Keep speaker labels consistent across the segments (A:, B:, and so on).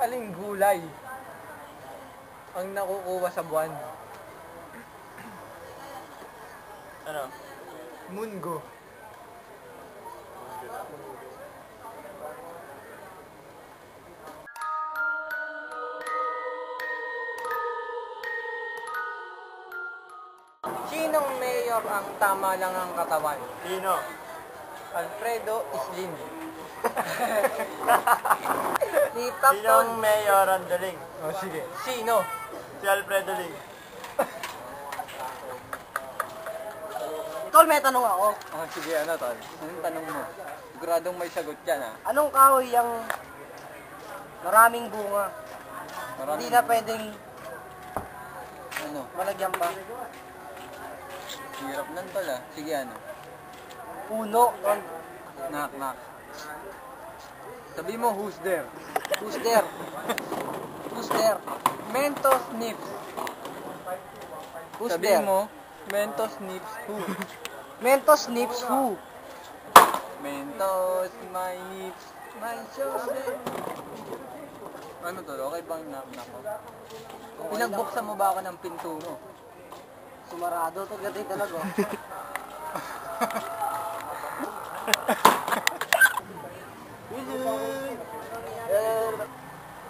A: Aling gulay ang nakukuha sa buwan?
B: Ano?
A: Munggo. Sinong mayor ang tama lang ang katawan?
B: Sino?
A: Alfredo Islim. Ni
B: Sinong
A: Tapton.
B: mayor ang daling?
A: Oh, sige. Sino?
B: Si Alfredo Ling.
C: Tol, may tanong ako.
A: Oh, sige, ano tol? Anong tanong mo? Siguradong may sagot yan ha.
C: Anong kahoy ang maraming bunga? Hindi na pwedeng
A: Ano?
C: malagyan pa.
A: Hirap nan tol ah. Sige ano?
C: Puno, tol.
A: Knock knock. Sabi mo, who's there?
C: Who's there? Who's there?
A: Mentos Nips.
C: Who's
A: Sabi
C: there?
A: mo, Mentos Nips who?
C: Mentos nips who?
A: Mentos, my nips, my shoulder. Ano to? Okay bang knock knock mo? Pinagbuksan mo ba ako ng pinto mo?
C: Sumarado, tol. Gati talaga.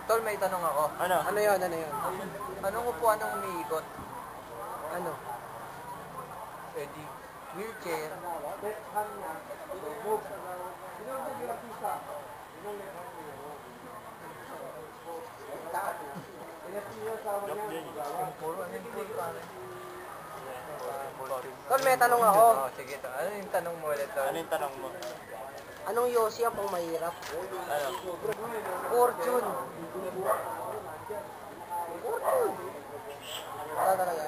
A: Tol, may tanong ako.
B: Ano?
C: Ano yun? Ano yun?
A: Anong upuan ang umiikot?
C: Ano?
A: Pwede wheelchair.
C: Tol, may tanong ako.
A: Oh, sige to. Ano yung tanong mo ulit tol?
B: Ano yung tanong mo?
C: Anong yosi ang pang mahirap?
B: Ano?
C: Fortune. Fortune. Wala talaga.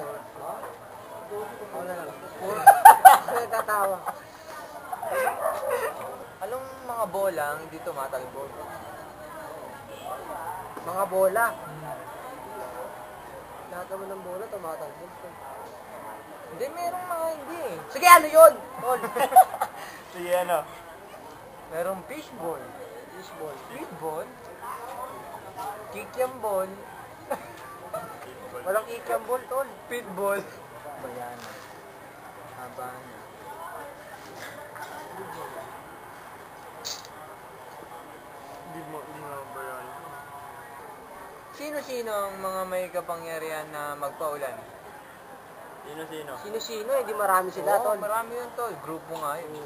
C: Wala lang. Fortune. Tatawa.
A: Anong mga bola ang hindi tumatalbo?
C: Mga bola. Lahat naman ng bola tumatalbog.
A: Hindi, merong mga hindi eh.
C: Sige, ano yun? Tol.
B: Sige, ano?
A: Merong fishball,
C: Fishball.
A: sweetball, kikiam ball,
C: Walang ikambol, tol.
A: pitball, bayana, habana.
B: Hindi mo ba yan?
A: Sino-sino ang mga may kapangyarihan na magpaulan?
B: Sino-sino?
C: Sino-sino, eh. Di marami sila,
A: Oo,
C: tol.
A: marami yun tol. Grupo nga yun.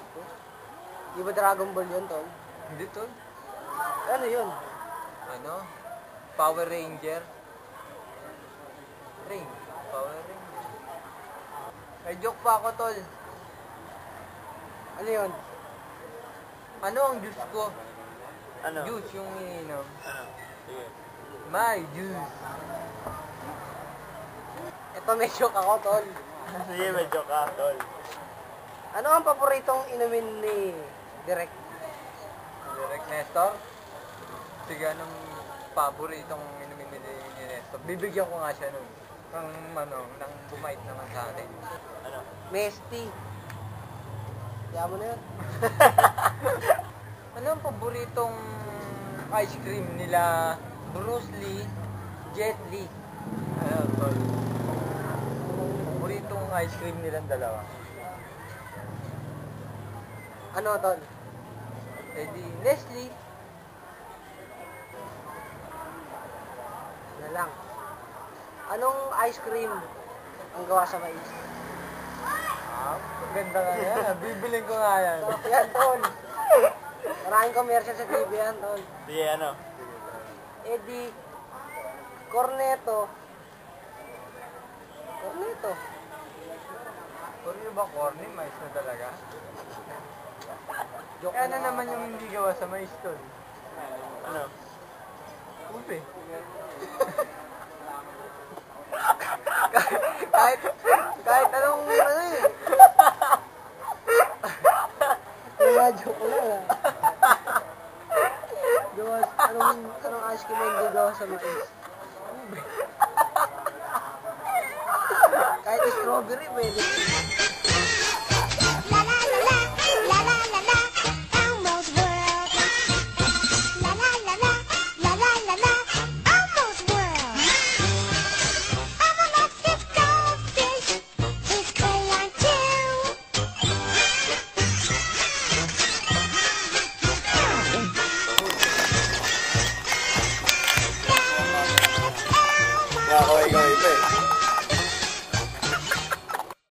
C: Di ba Dragon Ball yun, tol?
A: Hindi tol.
C: Ano yun?
A: Ano? Power Ranger. Ring. Power Ranger. May joke pa ako tol.
C: Ano yun?
A: Ano ang juice ko?
B: Ano?
A: Juice yung iniinom.
B: Ano? Sige.
A: My juice.
C: Ito may joke ako, tol.
B: Sige, medyo ka, tol.
C: Ano ang paboritong inumin ni Direk?
A: Direct Nestor. Sige, anong paboritong inumin ni Nestor? Bibigyan ko nga siya nun. Nang bumait naman sa atin.
B: Ano?
C: Mesty. Kaya mo na yun.
A: Ano ang paboritong ice cream nila Bruce Lee, Jet Li? Ano, tol? Paboritong ice cream nilang dalawa.
C: Ano, tol?
A: Eh di, Nestle.
C: Na lang. Anong ice cream ang gawa sa mais?
A: Ganda nga yan. Bibiling ko nga yan.
C: Sarap yan, tol. Maraming commercial sa TV yan, tol.
B: Sige, ano?
C: Eh di, corneto. Corneto.
A: Corny ba corny? Mais na talaga?
C: Joke
A: Eh, ano
C: lang.
A: naman yung hindi gawa sa mais tol?
B: Ano?
A: Ube. kahit anong ano eh.
C: Kaya joke lang, ah. Gawa, anong ice cream ang hindi gawa sa mais? Kahit strawberry, pwede.